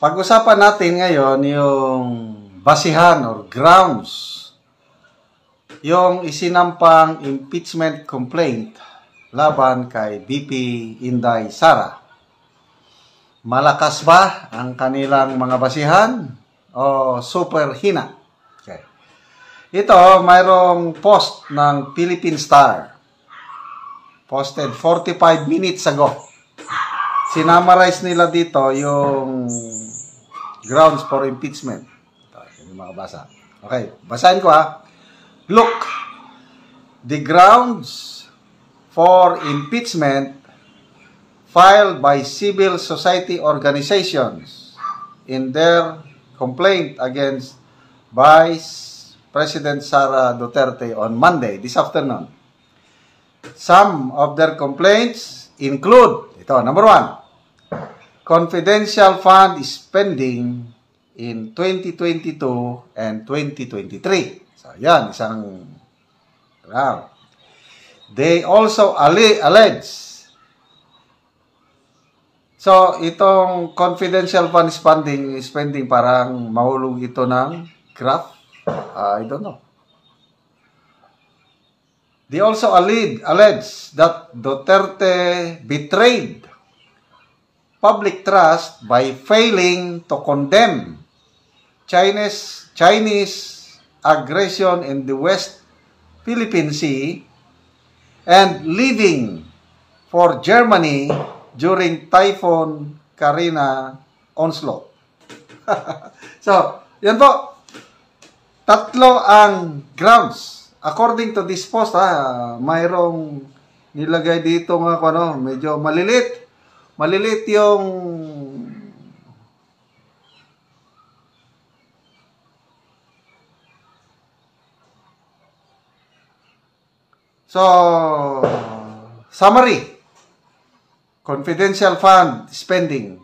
Pag-usapan natin ngayon yung basihan or grounds, yung isinampang impeachment complaint laban kay VP Inday Sara. Malakas ba ang kanilang mga basihan o super hina? Okay. Ito, mayroong post ng Philippine Star. Posted 45 minutes ago. Sinamarize nila dito yung grounds for impeachment. Ito, yung makabasa. Okay, basahin ko ha. Look, the grounds for impeachment filed by civil society organizations in their complaint against Vice President Sara Duterte on Monday, this afternoon. Some of their complaints include, ito, number 1, confidential fund spending in 2022 and 2023. So, yan, isang ground. They also allege, so, itong confidential fund spending parang mahulog ito ng graph. I don't know. They also allege that Duterte betrayed public trust by failing to condemn Chinese aggression in the West Philippine Sea and leaving for Germany during Typhoon Carina onslaught. So, yan po. Tatlo ang grounds. According to this post, mayroong nilagay dito nga medyo malilit. Malilit yung summary. Confidential fund spending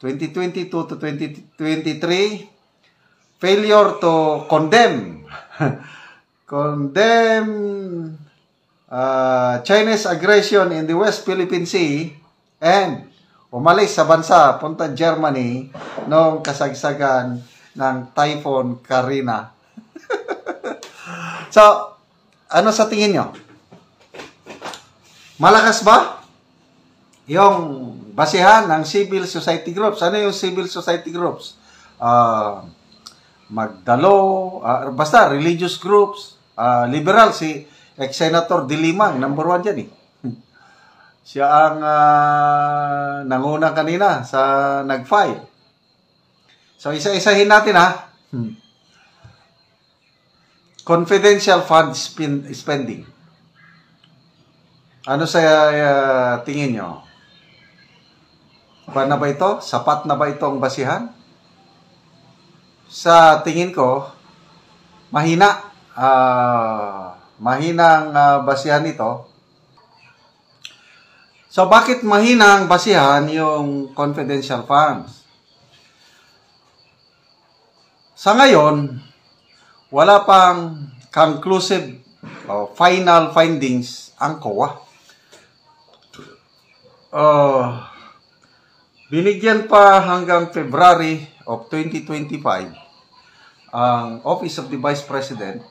2022 to 2023. Failure to condemn Chinese aggression in the West Philippine Sea and umalis sa bansa punta Germany noong kasagsagan ng Typhoon Carina. So, ano sa tingin nyo? Malakas ba yung basihan ng civil society groups? Ano yung civil society groups? Magdalo, basta religious groups, liberal, si ex-senator De Lima, number 1 dyan eh. Siya ang nanguna kanina sa nag-file. So, isa-isahin natin ha. Confidential fund spending. Ano sa tingin nyo? Paano ba ito? Sapat na ba itong basihan? Sa tingin ko, mahina. Mahinang basihan ito. So, bakit mahinang basihan yung confidential funds? Sa ngayon, wala pang conclusive final findings ang COA. Binigyan pa hanggang February of 2025 ang Office of the Vice President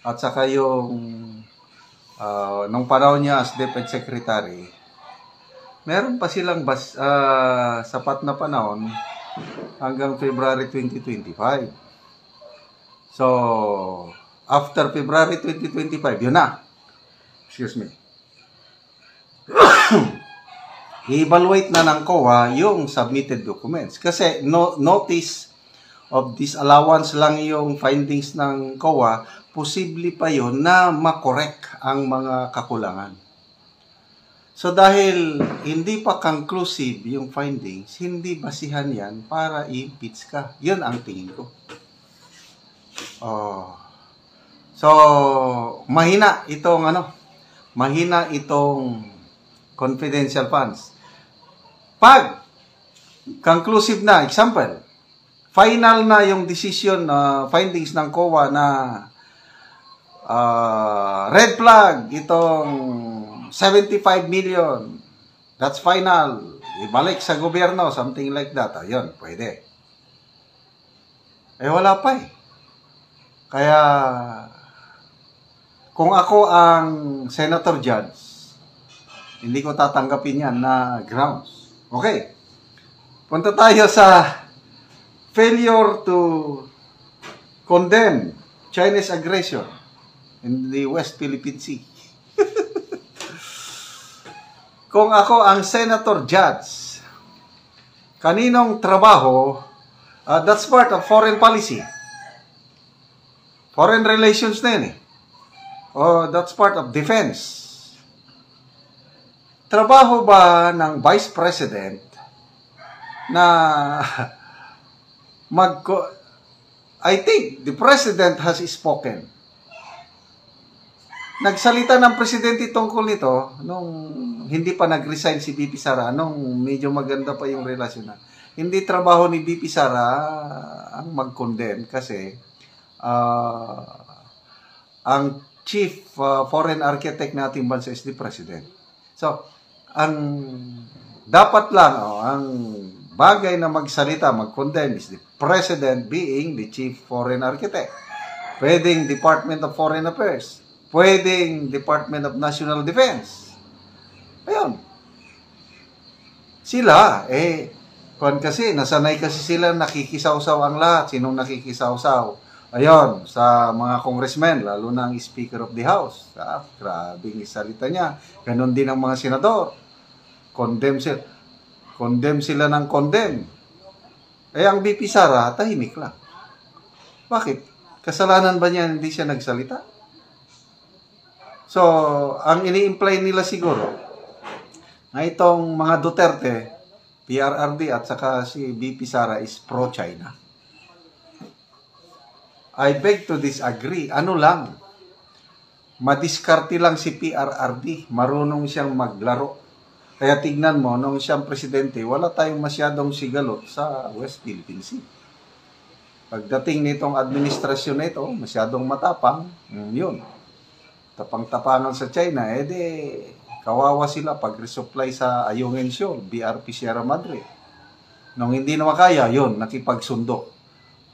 at saka yung nung panahon niya as Deputy Secretary, meron pa silang sapat na panahon hanggang February 2025. So, after February 2025, yun na. Excuse me. I-evaluate na ng COA yung submitted documents. Kasi notice of disallowance lang yung findings ng COA, posible pa yun na makorek ang mga kakulangan. So dahil hindi pa conclusive yung findings, hindi basihan yan para i-impeach ka. Yun ang tingin ko. So, mahina itong confidential funds. Pag conclusive na, example, final na yung decision findings ng COA na red flag itong 75 million, that's final, ibalik sa gobyerno, something like that. Ayun, pwede. Wala pa eh. Kaya, kung ako ang Senator Judge, hindi ko tatanggapin yan na grounds. Okay. Punta tayo sa failure to condemn Chinese aggression in the West Philippine Sea. Kung ako ang Senator Judge, kaninong trabaho, that's part of foreign policy. Foreign relations na yun eh. That's part of defense. Trabaho ba ng Vice President na I think the President has spoken. Nagsalita ng Presidente tungkol nito nung hindi pa nag-resign si BP Sara, nung medyo maganda pa yung relasyon na. Hindi trabaho ni BP Sara ang mag-condemn kasi ang chief foreign architect nating bansa is the President. So, ang dapat lang, ang bagay na magsalita, mag-condemn is the President being the chief foreign architect. Pwedeng Department of Foreign Affairs. Pwedeng Department of National Defense. Ayun. Sila, kasi, nasanay kasi sila nakikisaw-saw ang lahat. Sinong nakikisaw-saw? Ayun, sa mga congressmen, lalo na ang Speaker of the House. Grabing salita niya. Ganon din ang mga senador. Condemn sila ng condemn. Ang BP Sara, tahimik lang. Bakit? Kasalanan ba niya hindi siya nagsalita? So, ang ini-imply nila siguro, na itong mga Duterte, PRRD at saka si BP Sara is pro-China. I beg to disagree. Ano lang, madiskarte lang si PRRD. Marunong siyang maglaro. Kaya tignan mo, nung siyang presidente, wala tayong masyadong sigalot sa West Philippine Sea. Pagdating nitong administrasyon na ito, masyadong matapang, yun. Tapang-tapangan sa China, kawawa sila pag resupply sa Ayungin Shoal, BRP Sierra Madre. Nung hindi na makaya, yun, nakipagsundo.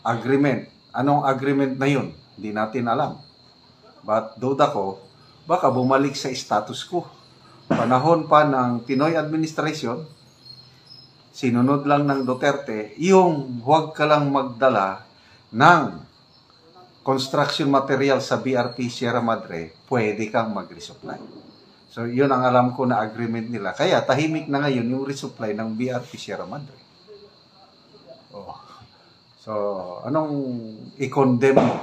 Agreement. Anong agreement na yun? Hindi natin alam. But duda ko, baka bumalik sa status quo. Panahon pa ng Pinoy administration, sinunod lang ng Duterte, yung huwag ka lang magdala ng construction material sa BRP Sierra Madre, pwede kang mag-resupply. So, yun ang alam ko na agreement nila. Kaya, tahimik na ngayon yung resupply ng BRP Sierra Madre. So, anong i-condemn mo?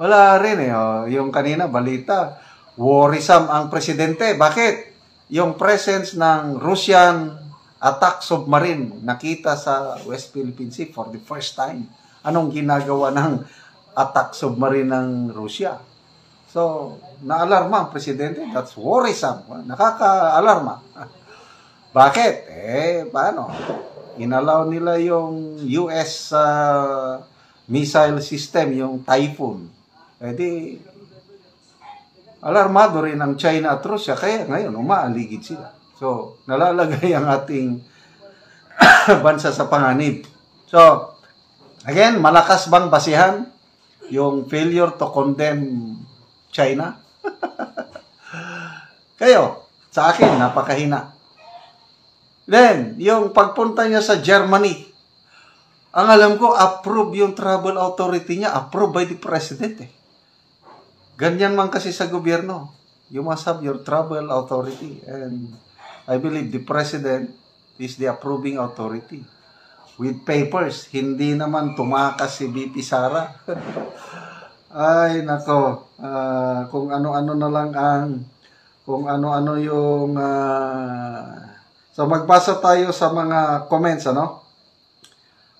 Wala rin yung kanina, balita, worrisome ang presidente. Bakit? Yung presence ng Russian attack submarine nakita sa West Philippine Sea for the first time. Anong ginagawa ng attack submarine ng Russia? So, naalarma ang presidente. That's worrisome. Nakaka-alarma. Bakit? Paano? Inalaw nila yung US missile system, yung Typhoon. Alarmado rin ang China at Russia. Kaya ngayon, umaaligid sila. So, nalalagay ang ating bansa sa panganib. So, again, malakas bang basihan yung failure to condemn China? Kayo, sa akin, napakahina. Then, yung pagpunta niya sa Germany, ang alam ko, approve yung travel authority niya, approve by the president Ganyan man kasi sa gobyerno. You must have your travel authority. And I believe the president is the approving authority. With papers, hindi naman tumakas si BP Sara. Ay, nako. Kung ano-ano na lang kung ano-ano yung... So, magbasa tayo sa mga comments,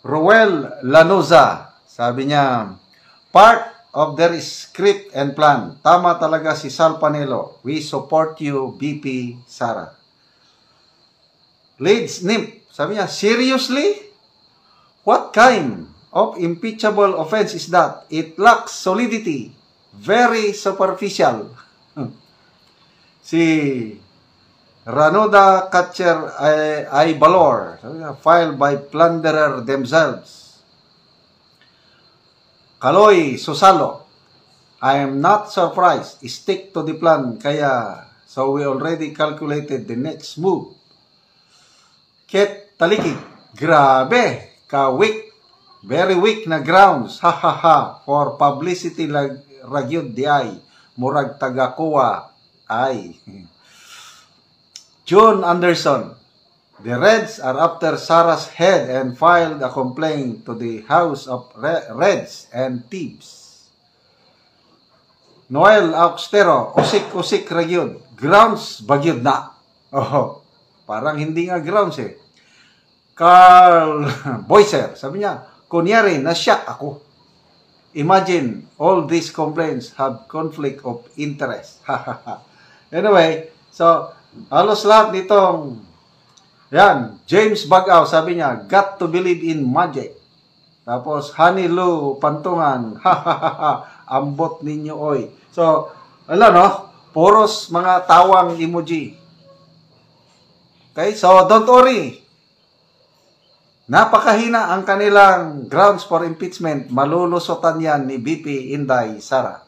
Roel Lanuza, sabi niya, part of their script and plan. Tama talaga si Sal Panelo. We support you, BP Sara. Leeds Nimp, sabi niya, seriously? What kind of impeachable offense is that? It lacks solidity. Very superficial. Si Ranoda Catcher ay Balor, filed by plunderer themselves. Kaloy Susalo, I am not surprised. Stick to the plan. Kaya, so we already calculated the next move. Ket Talikid, grabe, ka-weak, very weak na grounds, ha, for publicity ragyod di ay, murag tagakuwa ay. John Anderson, the Reds are after Sarah's head and filed a complaint to the House of Reds and Thieves. Noel Auxtero, usik-usik ragyod, grounds bagyod na. Oh, parang hindi nga grounds eh. Carl Boyser, sabi niya, kunyari, na-shock ako. Imagine, all these complaints have conflict of interest. Anyway, so, halos lahat nitong, yan, James Bagaw, sabi niya, got to believe in magic. Tapos, Honey Lou Pantungan, ambot ninyo, oy. So, alam no, puros mga tawang emoji. Okay, so don't worry. Napakahina ang kanilang grounds for impeachment. Malulusotan yan ni BP Inday Sara.